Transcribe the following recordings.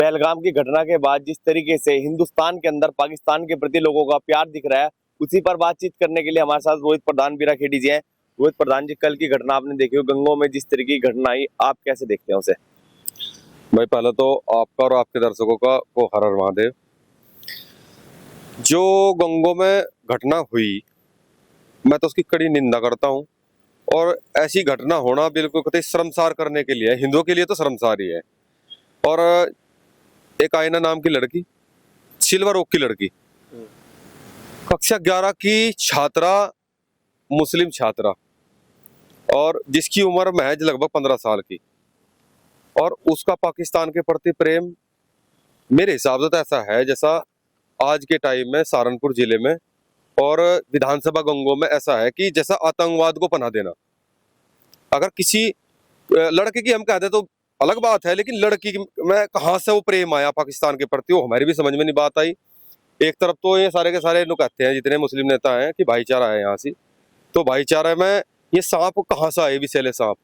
पहलगाम की घटना के बाद जिस तरीके से हिंदुस्तान के अंदर पाकिस्तान के प्रति लोगों का प्यार दिख रहा है, उसी पर बातचीत करने के लिए हमारे साथ रोहित प्रधान बीरा खेड़ी जी हैं। रोहित प्रधान जी, कल की घटना आपने देखी हो, गंगों में जिस तरह की घटना आई, आप कैसे देखते हैं उसे? भाई पहले तो आपका और आपके दर्शकों का वो हर हर महादेव। जो गंगों में घटना हुई, मैं तो उसकी कड़ी निंदा करता हूँ। और ऐसी घटना होना बिल्कुल कतई शर्मसार करने के लिए है, हिंदुओं के लिए तो शर्मसार ही है। और एक आयना नाम की लड़की, सिल्वर ओक की लड़की, कक्षा 11 की छात्रा, मुस्लिम छात्रा, और जिसकी उम्र महज लगभग 15 साल की, और उसका पाकिस्तान के प्रति प्रेम मेरे हिसाब से तो ऐसा है जैसा आज के टाइम में सहारनपुर जिले में और विधानसभा गंगों में ऐसा है कि जैसा आतंकवाद को पनाह देना। अगर किसी लड़के की हम कहते तो अलग बात है, लेकिन लड़की में कहाँ से वो प्रेम आया पाकिस्तान के प्रति, वो हमारी भी समझ में नहीं बात आई। एक तरफ तो ये सारे के सारे लोग कहते हैं, जितने मुस्लिम नेता हैं, कि भाईचारा है यहाँ से, तो भाईचारा में ये सांप कहाँ से आए, विषैले सांप,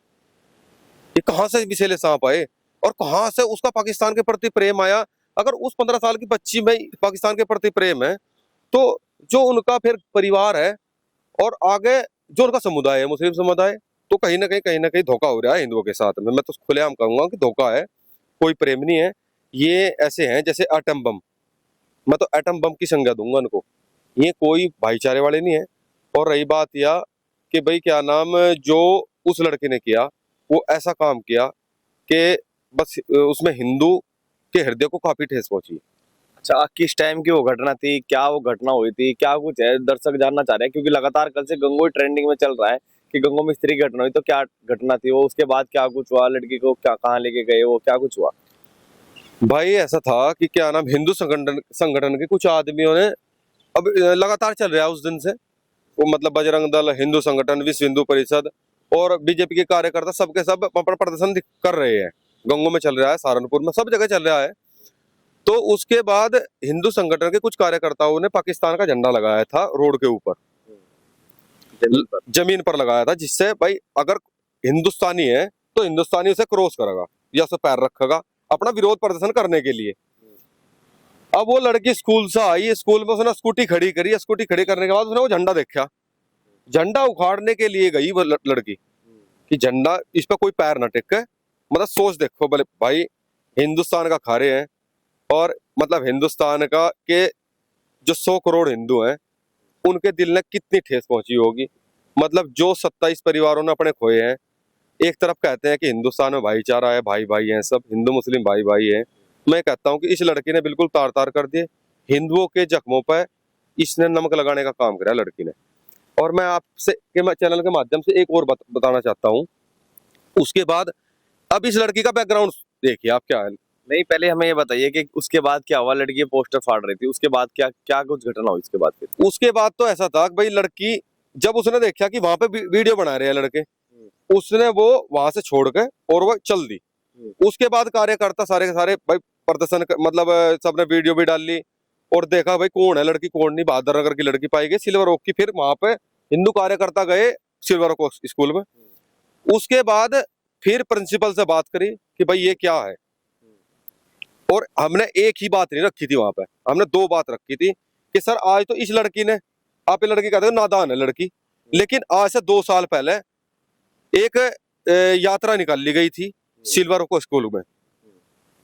ये कहाँ से विषैले सांप आए और कहाँ से उसका पाकिस्तान के प्रति प्रेम आया? अगर उस 15 साल की बच्ची में पाकिस्तान के प्रति प्रेम है, तो जो उनका फिर परिवार है और आगे जो उनका समुदाय है, मुस्लिम समुदाय, तो कहीं ना कहीं धोखा हो रहा है हिंदुओं के साथ में। मैं तो खुलेआम कहूंगा कि धोखा है, कोई प्रेम नहीं है। ये ऐसे हैं जैसे एटम बम, मैं तो एटम बम की संज्ञा दूंगा उनको। ये कोई भाईचारे वाले नहीं है। और रही बात यह कि भाई क्या नाम, जो उस लड़के ने किया, वो ऐसा काम किया कि बस उसमें हिंदू के हृदय को काफी ठेस पहुंची। अच्छा, किस टाइम की वो घटना थी, क्या वो घटना हुई थी, क्या कुछ है, दर्शक जानना चाह रहे हैं, क्योंकि लगातार कल से गंगोई ट्रेंडिंग में चल रहा है कि गंगों में इस तरह की घटना हुई, तो क्या घटना थी वो, उसके बाद क्या कुछ हुआ, लड़की को क्या कहाँ लेके गए, वो क्या कुछ हुआ? भाई ऐसा था कि क्या नाम, हिंदू संगठन के कुछ आदमियों ने, अब लगातार चल रहा है उस दिन से, वो मतलब बजरंग दल, हिंदू संगठन, विश्व हिंदू परिषद और बीजेपी के कार्यकर्ता सबके सब प्रदर्शन कर रहे हैं। गंगों में चल रहा है, सहारनपुर में, सब जगह चल रहा है। तो उसके बाद हिंदू संगठन के कुछ कार्यकर्ताओं ने पाकिस्तान का झंडा लगाया था रोड के ऊपर, जमीन पर लगाया था, जिससे भाई अगर हिंदुस्तानी है तो हिंदुस्तानी उसे क्रॉस करेगा या उसे पैर रखेगा अपना विरोध प्रदर्शन करने के लिए। अब वो लड़की स्कूल से आई, स्कूल में उसने स्कूटी खड़ी करी, स्कूटी खड़ी करने के बाद उसने वो झंडा देखा, झंडा उखाड़ने के लिए गई वो लड़की कि झंडा इस पर कोई पैर ना टिके। मतलब सोच देखो बोले भाई, हिंदुस्तान का खा रहे हैं, और मतलब हिंदुस्तान का के जो 100 करोड़ हिंदू हैं, उनके दिल में कितनी ठेस पहुंची होगी। मतलब जो 27 परिवारों ने अपने खोए हैं। एक तरफ कहते हैं कि हिंदुस्तान में भाईचारा है, भाई भाई हैं, सब हिंदू मुस्लिम भाई भाई हैं। मैं कहता हूं कि इस लड़की ने बिल्कुल तार तार कर दिए हिंदुओं के जख्मों पर, इसने नमक लगाने का काम करा लड़की ने। और मैं आपसे के मैं चैनल के माध्यम से एक और बताना चाहता हूँ। उसके बाद अब इस लड़की का बैकग्राउंड देखिए आप, क्या है। नहीं, पहले हमें ये बताइए कि उसके बाद क्या हुआ? लड़की पोस्टर फाड़ रही थी, उसके बाद क्या क्या कुछ घटना हुई उसके बाद? फिर उसके बाद तो ऐसा था भाई, लड़की जब उसने देखा कि वहां पे वीडियो बना रहे हैं लड़के, उसने वो वहां से छोड़ के और वो चल दी। उसके बाद कार्यकर्ता सारे के सारे भाई प्रदर्शन मतलब सबने वीडियो भी डाल ली और देखा भाई कौन है लड़की, कौन नहीं। बहादुर नगर की लड़की पाई गई, सिल्वर ओक की। फिर वहां पे हिंदू कार्यकर्ता गए सिल्वर ओक स्कूल में। उसके बाद फिर प्रिंसिपल से बात करी कि भाई ये क्या है। और हमने एक ही बात नहीं रखी थी वहां पे, हमने दो बात रखी थी कि सर आज तो इस लड़की ने, आप ये लड़की कहते हो नादान है लड़की, लेकिन आज से 2 साल पहले एक यात्रा निकाली गई थी सिल्वर ओक स्कूल में।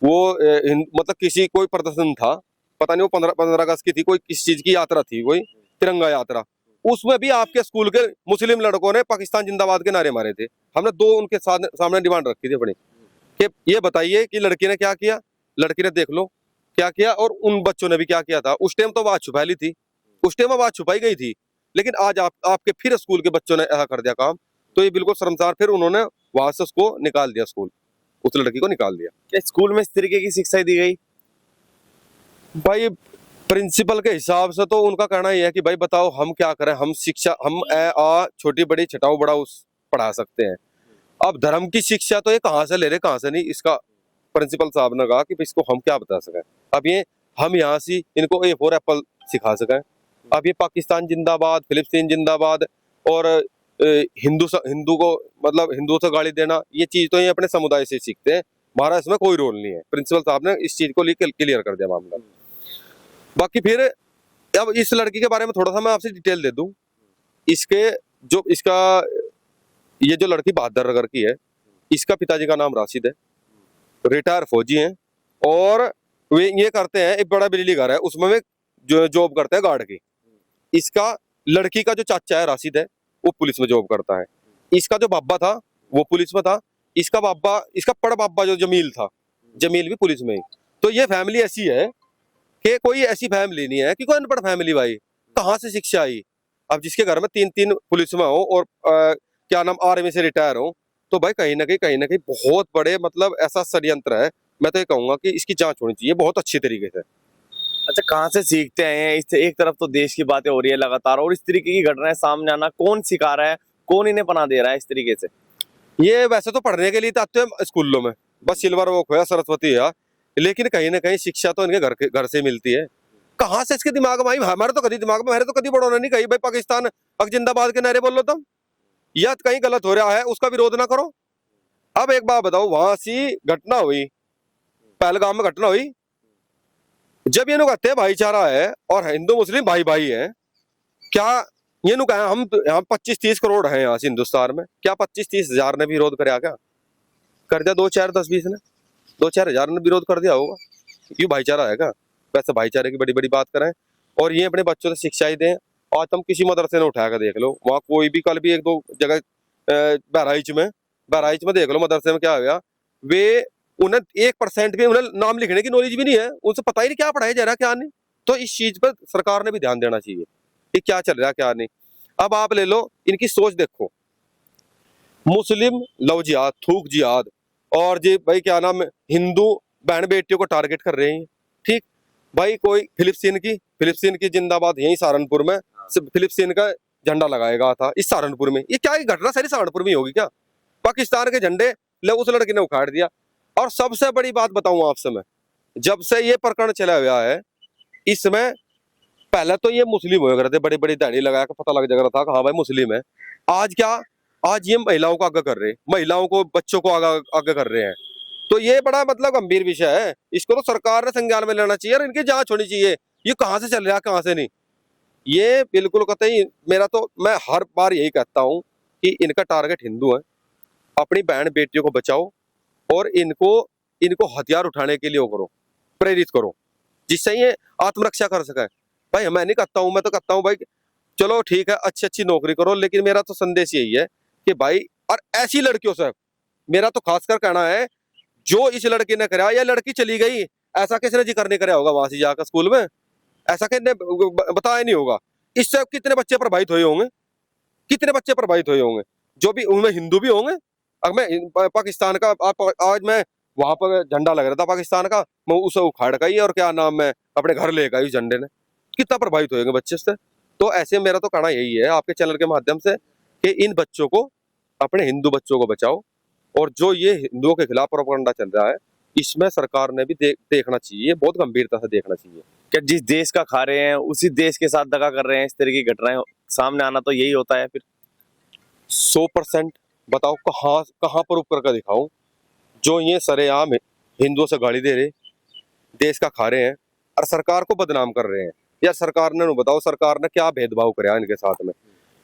वो मतलब किसी कोई प्रदर्शन था, पता नहीं वो 15 अगस्त की थी, कोई किस चीज की यात्रा थी, कोई तिरंगा यात्रा। उसमें भी आपके स्कूल के मुस्लिम लड़कों ने पाकिस्तान जिंदाबाद के नारे मारे थे। हमने दो उनके सामने डिमांड रखी थी अपनी कि ये बताइए कि लड़की ने क्या किया, लड़की ने देख लो क्या किया, और उन बच्चों ने भी क्या किया था। उस टाइम तो बात छुपा ली थी, उस टाइम बात छुपाई गई थी, लेकिन आज आपके फिर स्कूल के बच्चों ने ऐसा कर दिया काम, तो ये बिल्कुल शर्मसार। फिर उन्होंने वहां से उसको निकाल दिया, स्कूल उस लड़की को निकाल दिया। क्या स्कूल में इस तरीके की शिक्षा दी गई? भाई प्रिंसिपल के हिसाब से तो उनका कहना ही है कि भाई बताओ हम क्या करें, हम शिक्षा, हम छोटी बड़ी छटाऊ बड़ा उस पढ़ा सकते हैं। अब धर्म की शिक्षा तो ये कहाँ से ले रहे, कहाँ से नहीं, इसका प्रिंसिपल साहब ने कहा कि इसको हम क्या बता सकें। अब ये हम यहाँ से इनको ए फॉर एप्पल सिखा सकें। अब ये पाकिस्तान जिंदाबाद, फिलिस्तीन जिंदाबाद और हिंदू को मतलब हिंदुओं से गाली देना, ये चीज तो ये अपने समुदाय से सीखते हैं। हमारा इसमें कोई रोल नहीं है। प्रिंसिपल साहब ने इस चीज को क्लियर कर दिया मामला। बाकी फिर अब इस लड़की के बारे में थोड़ा सा मैं आपसे डिटेल दे दूं। इसके जो इसका ये जो लड़की बहादुर नगर की है, इसका पिताजी का नाम राशिद है, रिटायर फौजी हैं, और वे ये करते हैं, एक बड़ा बिजली घर है उसमें वे जो जॉब करते हैं गार्ड की। इसका लड़की का जो चाचा है राशिद है, वो पुलिस में जॉब करता है। इसका जो बाबा था वो पुलिस में था। इसका बड़ा बाबा जो जमील था, जमील भी पुलिस में ही। तो ये फैमिली ऐसी है कि कोई ऐसी फैमिली नहीं है कि कोई अनपढ़ फैमिली। भाई कहाँ से शिक्षा आई? अब जिसके घर में 3 पुलिस में हो और क्या नाम आर्मी से रिटायर हो, तो भाई कहीं ना कहीं बहुत बड़े मतलब ऐसा षड्यंत्र है। मैं तो ये कहूंगा कि इसकी जांच होनी चाहिए बहुत अच्छी तरीके से। अच्छा, कहाँ से सीखते हैं? इस एक तरफ तो देश की बातें हो रही है लगातार, और इस तरीके की घटनाएं सामने आना, कौन सिखा रहा है, कौन इन्हें पनाह दे रहा है इस तरीके से? ये वैसे तो पढ़ने के लिए तो आते हैं स्कूलों में, बस सिल्वर वो खोया सरस्वती है, लेकिन कहीं ना कहीं शिक्षा तो इनके घर से मिलती है। कहाँ से इसके दिमाग में आई? हमारे तो कभी दिमाग में, हमारे तो कभी बड़ों नहीं कही भाई पाकिस्तान अब जिंदाबाद के नारे बोल लो तुम, या कहीं गलत हो रहा है उसका विरोध ना करो। अब एक बात बताओ, वहां सी घटना हुई, पहलगाम में घटना हुई, जब ये लोग कहते हैं भाईचारा है और हिंदू मुस्लिम भाई भाई है, क्या ये लोग कहा हम यहाँ 25-30 करोड़ हैं यहाँ से हिंदुस्तान में, क्या 25-30 हजार ने भी विरोध कराया? क्या कर दिया? 2 4 10 20 ने, 2 4 हजार ने विरोध कर दिया होगा? क्यों भाईचारा है क्या? वैसे भाईचारे की बड़ी बड़ी बात करें और ये अपने बच्चों से शिक्षा ही दें। आज तुम किसी मदरसे ने उठा कर देख लो, वहाँ कोई भी, कल भी 1-2 जगह बहराइच में देख लो मदरसे में क्या हो गया। वे उन्हें 1% भी उन्हें नाम लिखने की नॉलेज भी नहीं है, उनसे पता ही नहीं क्या पढ़ाया जा रहा क्या नहीं। तो इस चीज पर सरकार ने भी ध्यान देना चाहिए कि क्या चल रहा क्या नहीं। अब आप ले लो इनकी सोच देखो, मुस्लिम लव जिहाद, थूक जिहाद, और जी भाई क्या नाम हिंदू बहन बेटियों को टारगेट कर रहे हैं। ठीक भाई, कोई फिलिप सिंह की जिंदाबाद यही सहारनपुर में फिलिप सिंह का झंडा लगाएगा था इस सहारनपुर में। ये क्या घटना सारी सहारनपुर में ही होगी क्या? पाकिस्तान के झंडे उस लड़के ने उखाड़ दिया। और सबसे बड़ी बात बताऊं आपसे मैं, जब से ये प्रकरण चला हुआ है, इसमें पहले तो ये मुस्लिम हुए करते, बड़ी बड़ी दाढ़ी लगा के पता लग जा रहा था कि हाँ भाई मुस्लिम है। आज क्या, आज ये महिलाओं को आगे कर रहे हैं, महिलाओं को बच्चों को आगे कर रहे हैं। तो ये बड़ा मतलब गंभीर विषय है, इसको तो सरकार ने संज्ञान में लेना चाहिए और इनकी जांच होनी चाहिए। ये कहाँ से चल रहा है कहाँ से नहीं, ये बिल्कुल कतई। मेरा तो, मैं हर बार यही कहता हूँ कि इनका टारगेट हिंदू है। अपनी बहन बेटियों को बचाओ और इनको हथियार उठाने के लिए वो करो, प्रेरित करो, जिससे ये आत्मरक्षा कर सके। भाई मैं नहीं कहता हूँ, मैं तो कहता हूँ भाई चलो ठीक है, अच्छी अच्छी नौकरी करो, लेकिन मेरा तो संदेश यही है कि भाई, और ऐसी लड़कियों से मेरा तो खासकर कहना है, जो इस लड़की ने कराया, या लड़की चली गई, ऐसा किसने जिक्र नहीं कराया होगा वहां से जाकर स्कूल में, ऐसा किसने बताया नहीं होगा। इससे कितने बच्चे प्रभावित हुए होंगे, कितने बच्चे प्रभावित हुए होंगे, जो भी उनमें हिंदू भी होंगे। अब मैं पाकिस्तान का, आज मैं वहां पर झंडा लग रहा था पाकिस्तान का, मैं उसे उखाड़ का ही और क्या नाम है अपने घर ले गई उस झंडे ने, कितना प्रभावित होंगे बच्चे से। तो ऐसे मेरा तो कहना यही है आपके चैनल के माध्यम से कि इन बच्चों को, अपने हिंदू बच्चों को बचाओ, और जो ये हिंदुओं के खिलाफ प्रोपेगेंडा चल रहा है, इसमें सरकार ने भी देखना चाहिए, बहुत गंभीरता से देखना चाहिए। क्या जिस देश का खा रहे हैं उसी देश के साथ दगा कर रहे हैं? इस तरह की घटनाएं सामने आना तो यही होता है फिर। 100% बताओ, कहाँ कहाँ प्रूफ करके दिखाऊं जो ये सरेआम हिंदुओं से गाली दे रहे, देश का खा रहे हैं और सरकार को बदनाम कर रहे हैं। या सरकार ने, बताओ सरकार ने क्या भेदभाव कराया इनके साथ में?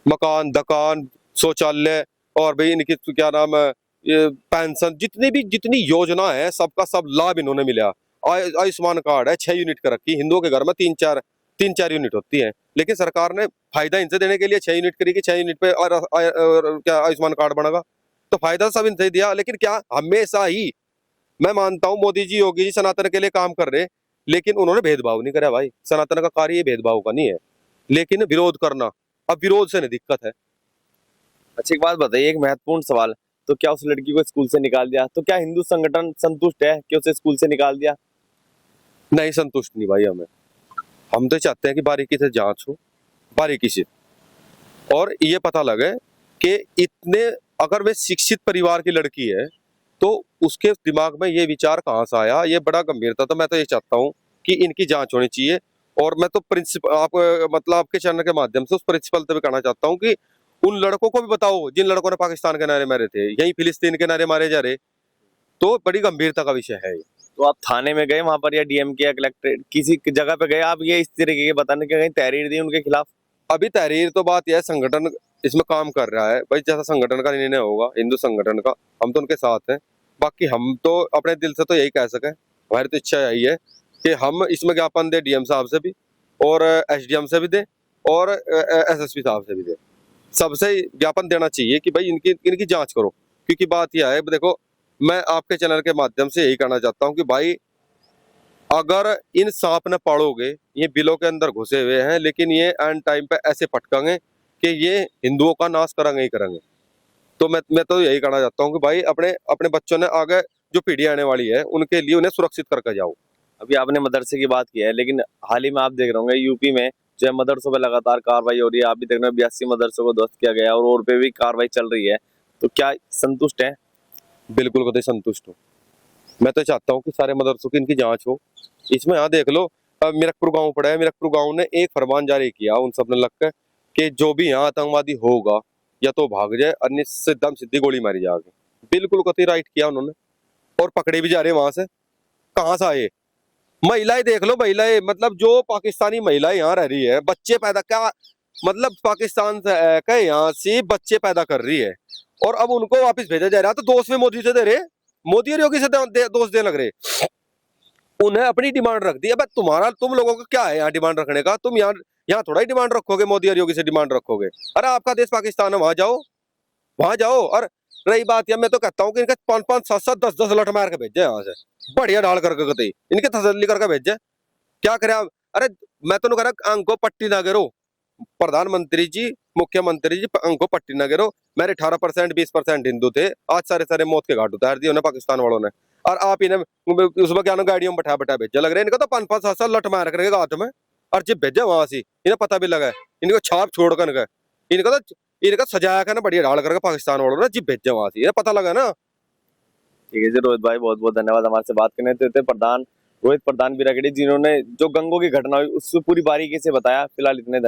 मकान, दुकान, शौचालय, और भाई इनकी क्या नाम है, ये पेंशन, जितनी योजना है, सबका सब लाभ इन्होंने मिला। आयुष्मान कार्ड है, 6 यूनिट का रखी, हिंदुओं के घर में 3-4 यूनिट होती है, लेकिन सरकार ने फायदा इनसे देने के लिए 6 यूनिट करी कि 6 यूनिट पे और क्या आयुष्मान कार्ड बनेगा। तो फायदा सब इनसे दिया, लेकिन क्या हमेशा ही, मैं मानता हूँ मोदी जी, योगी जी सनातन के लिए काम कर रहे, लेकिन उन्होंने भेदभाव नहीं करा। भाई सनातन का कार्य ये भेदभाव का नहीं है, लेकिन विरोध करना, अब विरोध से नहीं दिक्कत है। अच्छा, एक बात बताइए, एक महत्वपूर्ण सवाल, तो क्या उस लड़की को स्कूल से निकाल दिया, तो क्या हिंदू संगठन संतुष्ट है कि उसे स्कूल से निकाल दिया? नहीं, संतुष्ट नहीं भाई। हम तो चाहते हैं कि बारीकी से जांच हो, बारीकी से, और ये पता लगे कि इतने, अगर वे शिक्षित परिवार की लड़की है तो उसके दिमाग में ये विचार कहाँ से आया, ये बड़ा गंभीर था। तो मैं तो ये चाहता हूँ कि इनकी जांच होनी चाहिए, और मैं तो प्रिंसिपल, आप मतलब आपके चैनल के माध्यम से उस प्रिंसिपल से भी कहना चाहता हूँ कि उन लड़कों को भी बताओ जिन लड़कों ने पाकिस्तान के नारे मारे थे, यही फिलिस्तीन के नारे मारे जा रहे, तो बड़ी गंभीरता का विषय है ये। तो आप थाने में गए वहां पर, या डीएम के या कलेक्ट्रेट किसी जगह पे गए आप, ये इस तरीके के बताने के कहीं तहरीर दी उनके खिलाफ? अभी तहरीर तो बात यह है, संगठन इसमें काम कर रहा है भाई, जैसा संगठन का निर्णय होगा, हिंदू संगठन का, हम तो उनके साथ हैं। बाकी हम तो अपने दिल से तो यही कह सके, हमारी तो इच्छा यही है कि हम इसमें ज्ञापन दें डीएम साहब से भी, और एसडीएम से भी दें, और एसएसपी साहब से भी दें। सबसे ज्ञापन देना चाहिए कि भाई इनकी जांच करो। क्योंकि बात यह है, देखो मैं आपके चैनल के माध्यम से यही कहना चाहता हूँ कि भाई अगर इन सांप न पाड़ोगे, ये बिलों के अंदर घुसे हुए हैं, लेकिन ये एंड टाइम पे ऐसे पटकेंगे कि ये हिंदुओं का नाश करेंगे ही करेंगे। तो मैं तो यही कहना चाहता हूँ कि भाई अपने अपने बच्चों ने आगे जो पीढ़ी आने वाली है उनके लिए उन्हें सुरक्षित करके जाओ। अभी आपने मदरसे की बात की है, लेकिन हाल ही में आप देख रहे होंगे यूपी में जो है मदरसों पे लगातार कार्रवाई हो रही है। आप भी देख रहे हो 82 मदरसों को ध्वस्त किया गया और पे भी कार्रवाई चल रही है। तो क्या संतुष्ट है? बिल्कुल कतई संतुष्ट हूँ। मैं तो चाहता हूँ कि सारे मदरसों की इनकी जांच हो। इसमें यहाँ देख लो, मिरकपुर गांव पड़ा है, मिरकपुर गांव ने एक फरमान जारी किया उन सब ने लग कर कि जो भी यहाँ आतंकवादी होगा या तो भाग जाए, अन्य सिद्धम सिद्धि गोली मारी जाएगी। बिल्कुल कतई राइट किया उन्होंने, और पकड़े भी जा रहे वहां से। कहाँ से आए महिलाएं? देख लो महिलाएं, मतलब जो पाकिस्तानी महिलाएं यहाँ रह रही है, बच्चे पैदा, क्या मतलब पाकिस्तान से का यहाँ से बच्चे पैदा कर रही है, और अब उनको वापस भेजा जा रहा है। तो दोस्त में मोदी से दे रहे, मोदी और योगी से दोस्त देने लग रहे। उन्हें अपनी डिमांड रख दी। अब तुम लोगों का क्या है यहाँ डिमांड रखने का? तुम यहाँ थोड़ा ही डिमांड रखोगे, मोदी और योगी से डिमांड रखोगे। अरे आपका देश पाकिस्तान है, वहां जाओ, वहां जाओ। और रही बात, या मैं तो कहता हूँ कि इनका 5-5, 7-7, 10-10 लठ मार के भेजे यहाँ से, बढ़िया डाल करके कतई इनके तसल्ली करके भेजे। क्या करे आप? अरे मैं तो कह रहा, अंको पट्टी ना गिरो प्रधानमंत्री जी, मुख्यमंत्री जी, अंको पट्टी ना गिरो। मेरे 18% 20% हिंदू थे, आज सारे मौत के घाट उतार दिए उन्हें पाकिस्तान वालों ने। और आप इन्हें उसमें क्या गाड़ियों में बैठा भेजा लग रहे हैं। इनका तो 5-5, 7-7 लठ मार करके हाथ में, और जब भेजा वहां से इन्हें पता भी लगा है, इनको छाप छोड़ कर इनका सजाया कर ना बढ़िया डाल करके पाकिस्तान वालों ने, जिप भेजा वहां से, इन्हें पता लगा ना। ठीक है जी रोहित भाई, बहुत बहुत धन्यवाद हमारे से बात करने देते प्रधान रोहित प्रधान बिरागड़ी, जिन्होंने जो गंगो की घटना हुई उसको पूरी बारीकी से बताया। फिलहाल इतने